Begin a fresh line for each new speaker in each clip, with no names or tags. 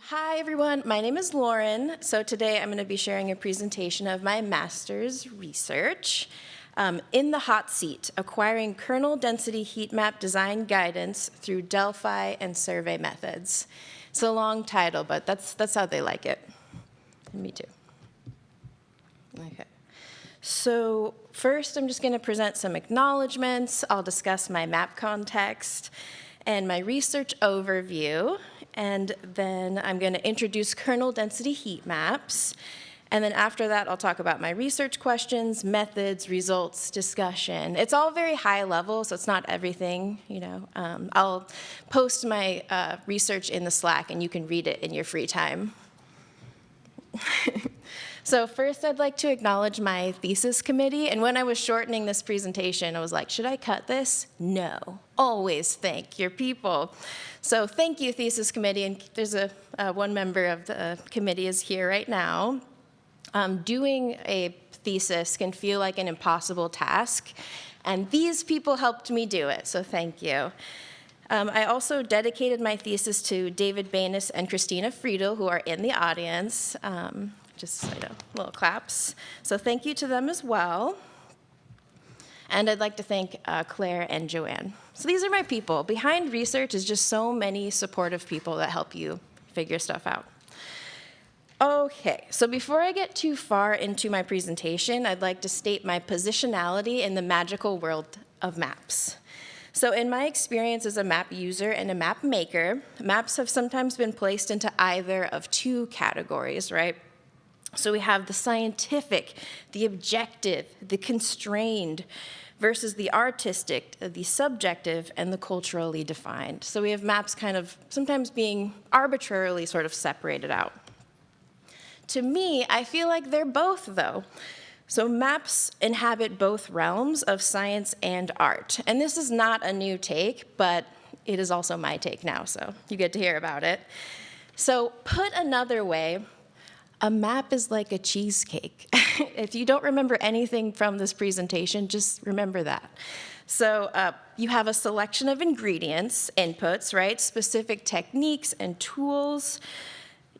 Hi everyone, my name is Lauren. So today I'm going to be sharing a presentation of my master's research. In the hot seat, acquiring kernel density heat map design guidance through Delphi and survey methods. It's a long title, but that's how they like it. And me too. Okay. So first I'm just going to present some acknowledgments. I'll discuss my map context and my research overview. And then I'm going to introduce kernel density heat maps. And then after that, I'll talk about my research questions, methods, results, discussion. It's all very high level, so it's not everything, you know. I'll post my research in the Slack, and you can read it in your free time. So first, I'd like to acknowledge my thesis committee. And when I was shortening this presentation, I was like, should I cut this? No. Always thank your people. So thank you, thesis committee. And there's one member of the committee is here right now. Doing a thesis can feel like an impossible task. And these people helped me do it, so thank you. I also dedicated my thesis to David Banis and Christina Friedel, who are in the audience. Just little claps. So thank you to them as well. And I'd like to thank Claire and Joanne. So these are my people. Behind research is just so many supportive people that help you figure stuff out. Okay, so before I get too far into my presentation, I'd like to state my positionality in the magical world of maps. So in my experience as a map user and a map maker, maps have sometimes been placed into either of two categories, right? So we have the scientific, the objective, the constrained, versus the artistic, the subjective, and the culturally defined. So we have maps kind of sometimes being arbitrarily sort of separated out. To me, I feel like they're both, though. So maps inhabit both realms of science and art. And this is not a new take, but it is also my take now, so you get to hear about it. So put another way, a map is like a cheesecake. If you don't remember anything from this presentation, just remember that. So you have a selection of ingredients, inputs, right? Specific techniques and tools.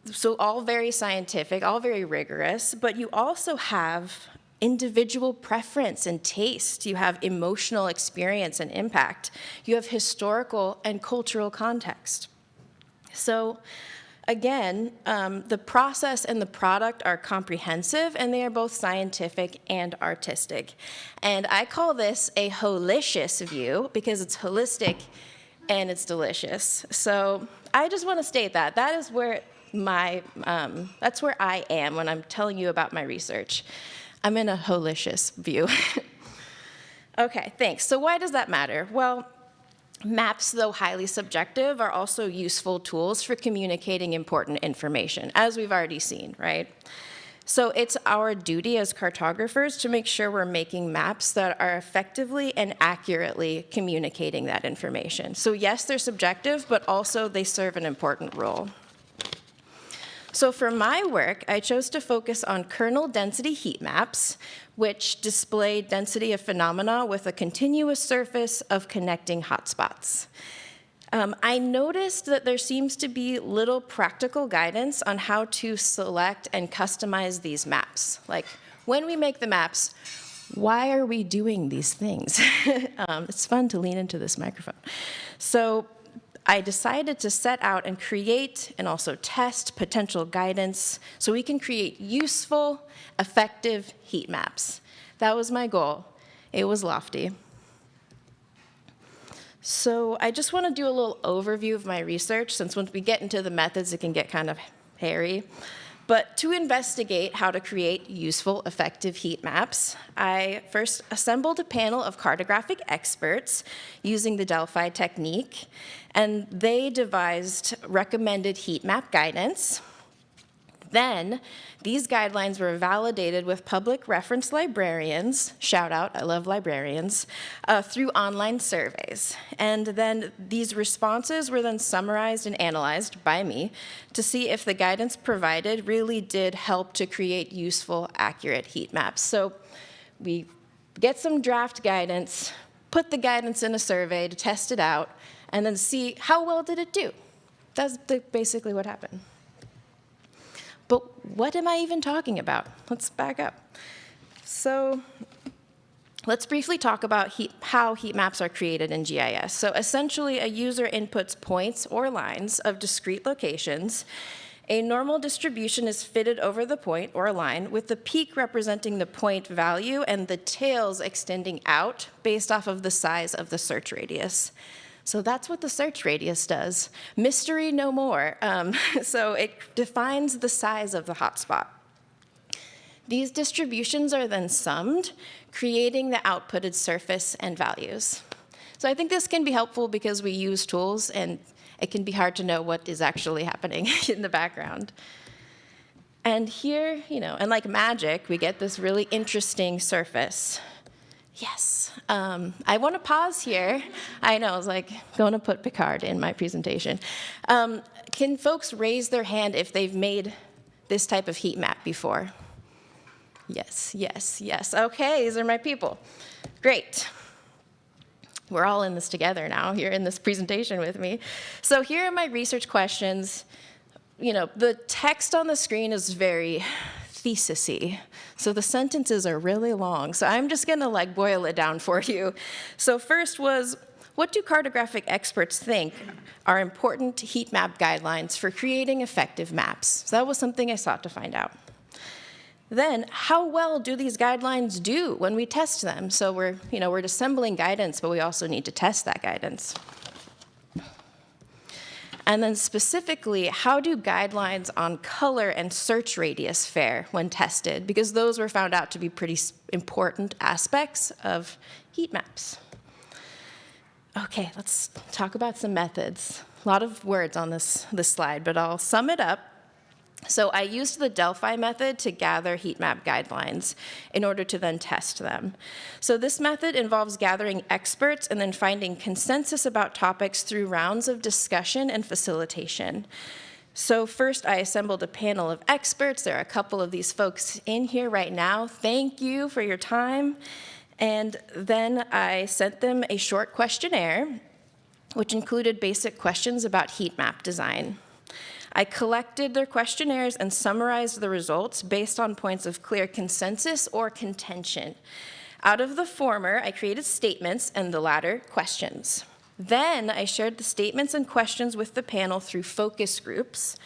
So all very scientific, all very rigorous, but you also have individual preference and taste. You have emotional experience and impact. You have historical and cultural context. So again, the process and the product are comprehensive, and they are both scientific and artistic. And I call this a holicious view because it's holistic and it's delicious. So I just want to state that. That is where that's where I am when I'm telling you about my research. I'm in a holicious view. Okay, thanks. So why does that matter? Well, maps, though highly subjective, are also useful tools for communicating important information, as we've already seen, right? So it's our duty as cartographers to make sure we're making maps that are effectively and accurately communicating that information. So yes, they're subjective, but also they serve an important role. So for my work, I chose to focus on kernel density heat maps, which display density of phenomena with a continuous surface of connecting hotspots. I noticed that there seems to be little practical guidance on how to select and customize these maps. Like, when we make the maps, why are we doing these things? It's fun to lean into this microphone. So I decided to set out and create and also test potential guidance so we can create useful, effective heat maps. That was my goal. It was lofty. So I just want to do a little overview of my research, since once we get into the methods, it can get kind of hairy. But to investigate how to create useful, effective heat maps, I first assembled a panel of cartographic experts using the Delphi technique, and they devised recommended heat map guidance. Then, these guidelines were validated with public reference librarians, shout out, I love librarians, through online surveys. And then these responses were then summarized and analyzed by me to see if the guidance provided really did help to create useful, accurate heat maps. So we get some draft guidance, put the guidance in a survey to test it out, and then see how well did it do. That's basically what happened. But what am I even talking about? Let's back up. So let's briefly talk about how heat maps are created in GIS. So essentially, a user inputs points or lines of discrete locations. A normal distribution is fitted over the point or line, with the peak representing the point value and the tails extending out based off of the size of the search radius. So that's what the search radius does. Mystery no more. So it defines the size of the hotspot. These distributions are then summed, creating the outputted surface and values. So I think this can be helpful because we use tools, and it can be hard to know what is actually happening in the background. And here, and like magic, we get this really interesting surface. Yes. I want to pause here. I know, I was like going to put Picard in my presentation. Can folks raise their hand if they've made this type of heat map before? Yes, yes, yes. Okay, these are my people. Great. We're all in this together now, here in this presentation with me. So here are my research questions. The text on the screen is very thesis-y. So the sentences are really long. So I'm just gonna boil it down for you. So first was, what do cartographic experts think are important heat map guidelines for creating effective maps? So that was something I sought to find out. Then, how well do these guidelines do when we test them? So we're assembling guidance, but we also need to test that guidance. And then specifically, how do guidelines on color and search radius fare when tested? Because those were found out to be pretty important aspects of heat maps. Okay, let's talk about some methods. A lot of words on this slide, but I'll sum it up. So I used the Delphi method to gather heat map guidelines in order to then test them. So this method involves gathering experts and then finding consensus about topics through rounds of discussion and facilitation. So first, I assembled a panel of experts. There are a couple of these folks in here right now. Thank you for your time. And then I sent them a short questionnaire, which included basic questions about heat map design. I collected their questionnaires and summarized the results based on points of clear consensus or contention. Out of the former, I created statements, and the latter, questions. Then I shared the statements and questions with the panel through focus groups,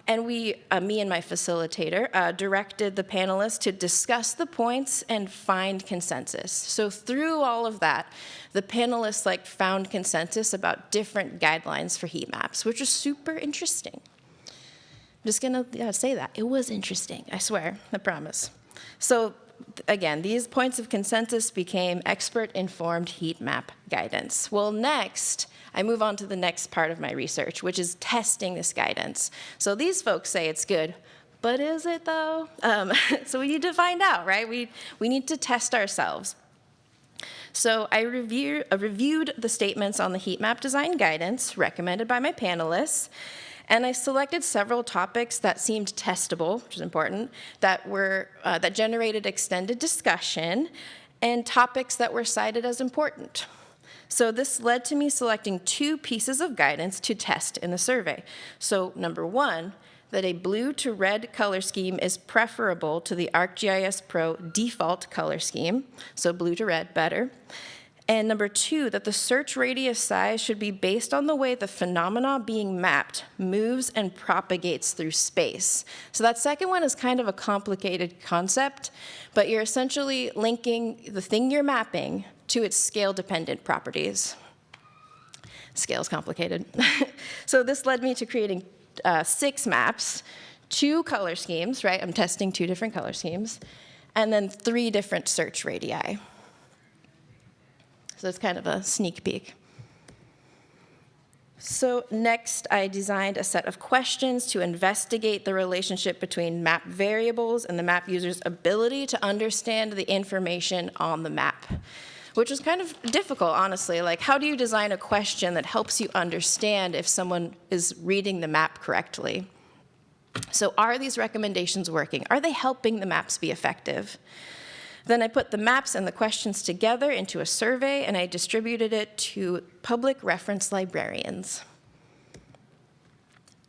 and me and my facilitator directed the panelists to discuss the points and find consensus. So through all of that, the panelists found consensus about different guidelines for heat maps, which was super interesting. I'm just gonna say that. It was interesting, I swear, I promise. So again, these points of consensus became expert-informed heat map guidance. Well, next, I move on to the next part of my research, which is testing this guidance. So these folks say it's good, but is it though? So we need to find out, right? We need to test ourselves. So I reviewed the statements on the heat map design guidance recommended by my panelists, and I selected several topics that seemed testable, which is important, that generated extended discussion, and topics that were cited as important. So this led to me selecting 2 pieces of guidance to test in the survey. So number 1, that a blue to red color scheme is preferable to the ArcGIS Pro default color scheme, so blue to red, better. And number 2, that the search radius size should be based on the way the phenomena being mapped moves and propagates through space. So that second one is kind of a complicated concept, but you're essentially linking the thing you're mapping to its scale-dependent properties. Scale is complicated. So this led me to creating 6 maps, 2 color schemes, right? I'm testing 2 different color schemes, and then 3 different search radii. So it's kind of a sneak peek. So next, I designed a set of questions to investigate the relationship between map variables and the map user's ability to understand the information on the map, which was kind of difficult, honestly. How do you design a question that helps you understand if someone is reading the map correctly? So are these recommendations working? Are they helping the maps be effective? Then I put the maps and the questions together into a survey, and I distributed it to public reference librarians.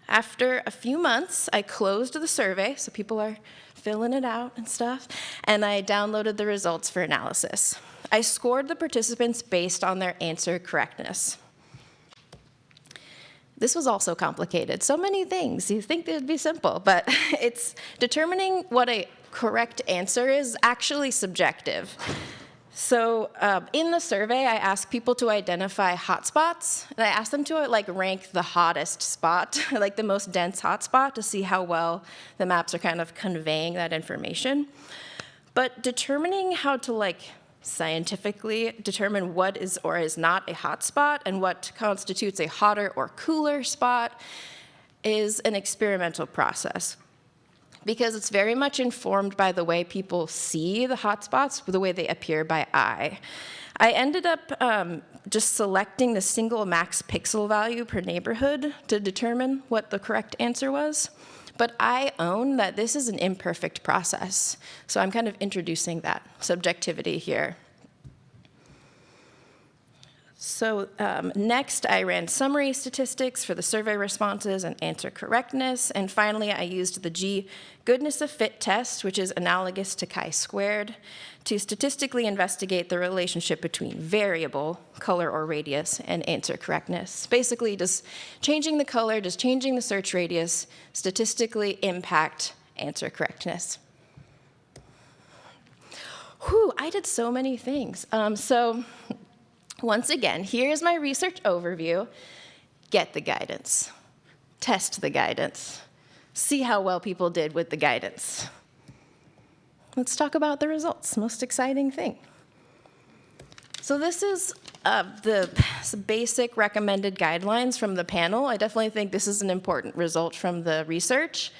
After a few months, I closed the survey, so people are filling it out and stuff, and I downloaded the results for analysis. I scored the participants based on their answer correctness. This was also complicated. So many things. You think it would be simple, but it's determining what a correct answer is actually subjective. So in the survey, I asked people to identify hotspots, and I asked them to rank the hottest spot, like the most dense hotspot, to see how well the maps are kind of conveying that information. But determining how to scientifically determine what is or is not a hotspot and what constitutes a hotter or cooler spot is an experimental process, because it's very much informed by the way people see the hotspots, the way they appear by eye. I ended up just selecting the single max pixel value per neighborhood to determine what the correct answer was. But I own that this is an imperfect process, so I'm kind of introducing that subjectivity here. So next, I ran summary statistics for the survey responses and answer correctness. And finally, I used the G goodness of fit test, which is analogous to chi-squared, to statistically investigate the relationship between variable, color or radius, and answer correctness. Basically, does changing the color, does changing the search radius statistically impact answer correctness? Whew, I did so many things. Once again, here's my research overview. Get the guidance. Test the guidance. See how well people did with the guidance. Let's talk about the results, most exciting thing. So this is the basic recommended guidelines from the panel. I definitely think this is an important result from the research.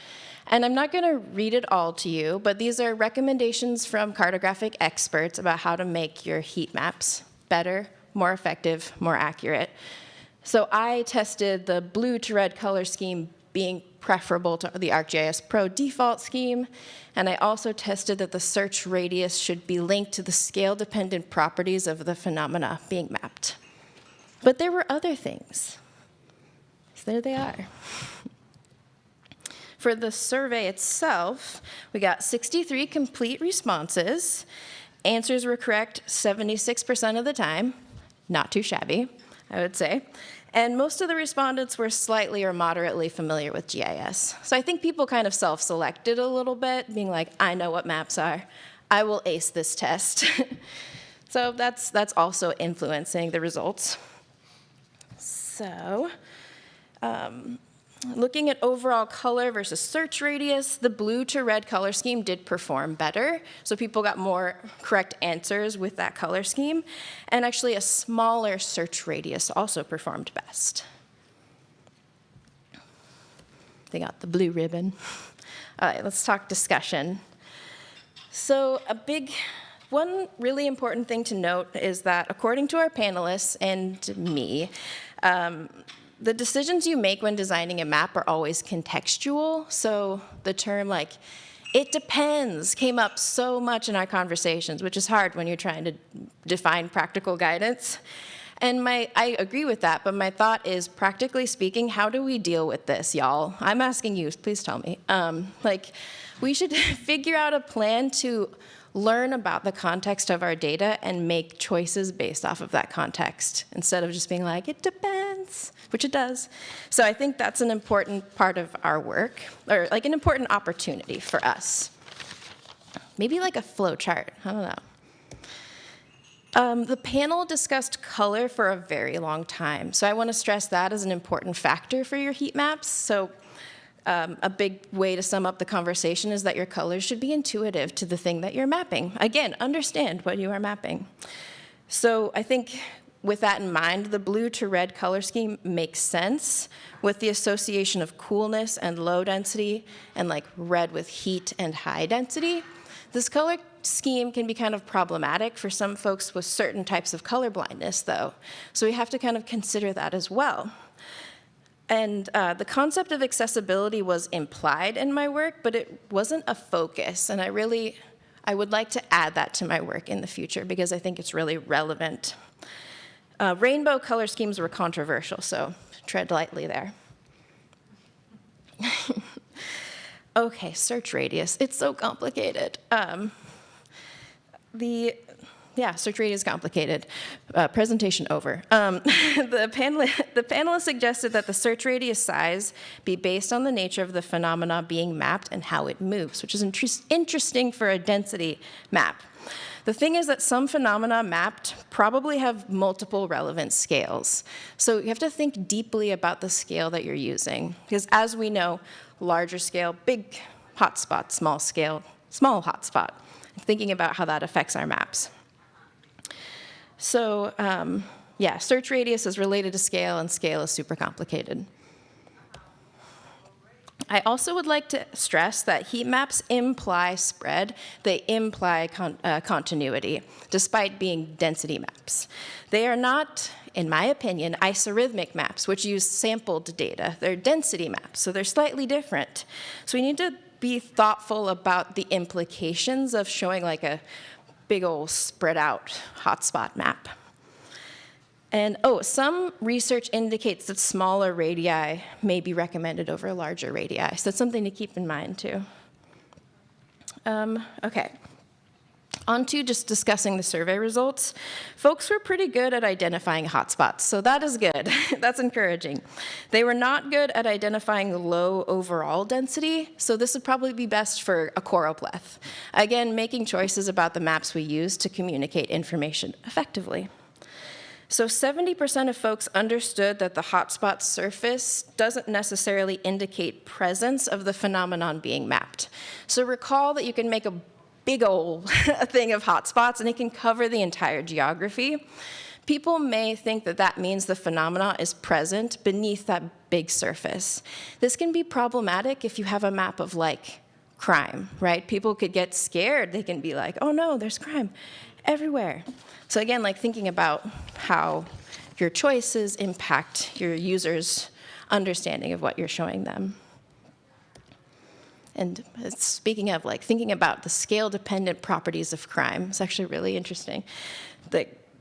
And I'm not going to read it all to you, but these are recommendations from cartographic experts about how to make your heat maps better, more effective, more accurate. So I tested the blue to red color scheme being preferable to the ArcGIS Pro default scheme, and I also tested that the search radius should be linked to the scale-dependent properties of the phenomena being mapped. But there were other things. So there they are. For the survey itself, we got 63 complete responses. Answers were correct 76% of the time. Not too shabby, I would say. And most of the respondents were slightly or moderately familiar with GIS. So I think people kind of self-selected a little bit, being like, I know what maps are. I will ace this test. So that's also influencing the results. So looking at overall color versus search radius, the blue to red color scheme did perform better. So people got more correct answers with that color scheme. And actually a smaller search radius also performed best. They got the blue ribbon. All right, let's talk discussion. So one really important thing to note is that according to our panelists and me, the decisions you make when designing a map are always contextual. So the term it depends came up so much in our conversations, which is hard when you're trying to define practical guidance. And I agree with that, but my thought is, practically speaking, how do we deal with this, y'all? I'm asking you, please tell me. We should figure out a plan to learn about the context of our data and make choices based off of that context, instead of just being like, it depends, which it does. So I think that's an important part of our work, or an important opportunity for us. Maybe like a flow chart, I don't know. The panel discussed color for a very long time, so I want to stress that as an important factor for your heat maps. So a big way to sum up the conversation is that your colors should be intuitive to the thing that you're mapping. Again, understand what you are mapping. So I think with that in mind, the blue to red color scheme makes sense with the association of coolness and low density, and red with heat and high density. This color scheme can be kind of problematic for some folks with certain types of color blindness, though. So we have to kind of consider that as well. And the concept of accessibility was implied in my work, but it wasn't a focus. And I would like to add that to my work in the future, because I think it's really relevant. Rainbow color schemes were controversial, so tread lightly there. Okay, search radius. It's so complicated. Search radius is complicated. Presentation over. The panelists suggested that the search radius size be based on the nature of the phenomena being mapped and how it moves, which is interesting for a density map. The thing is that some phenomena mapped probably have multiple relevant scales. So you have to think deeply about the scale that you're using. Because as we know, larger scale, big hotspot, small scale, small hotspot. Thinking about how that affects our maps. So search radius is related to scale, and scale is super complicated. I also would like to stress that heat maps imply spread. They imply continuity, despite being density maps. They are not, in my opinion, isorhythmic maps, which use sampled data. They're density maps, so they're slightly different. So we need to be thoughtful about the implications of showing like a big old spread out hotspot map. And some research indicates that smaller radii may be recommended over larger radii. So that's something to keep in mind too. Okay. On to just discussing the survey results. Folks were pretty good at identifying hotspots, so that is good. That's encouraging. They were not good at identifying low overall density, so this would probably be best for a choropleth. Again, making choices about the maps we use to communicate information effectively. So 70% of folks understood that the hotspot surface doesn't necessarily indicate presence of the phenomenon being mapped. So recall that you can make a big old thing of hotspots, and it can cover the entire geography. People may think that that means the phenomena is present beneath that big surface. This can be problematic if you have a map of like crime, right? People could get scared. They can be like, oh no, there's crime everywhere. So again, like thinking about how your choices impact your users' understanding of what you're showing them. And speaking of like thinking about the scale-dependent properties of crime, it's actually really interesting,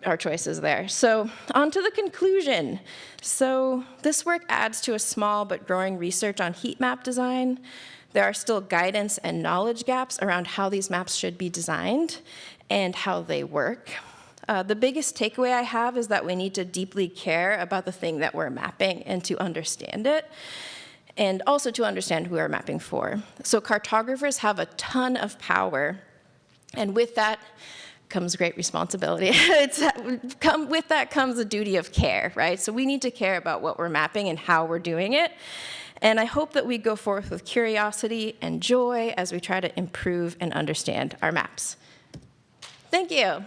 our choices there. So on to the conclusion. So this work adds to a small but growing research on heat map design. There are still guidance and knowledge gaps around how these maps should be designed and how they work. The biggest takeaway I have is that we need to deeply care about the thing that we're mapping and to understand it, and also to understand who we're mapping for. So cartographers have a ton of power, and with that comes great responsibility. With that comes a duty of care, right? So we need to care about what we're mapping and how we're doing it. And I hope that we go forth with curiosity and joy as we try to improve and understand our maps. Thank you.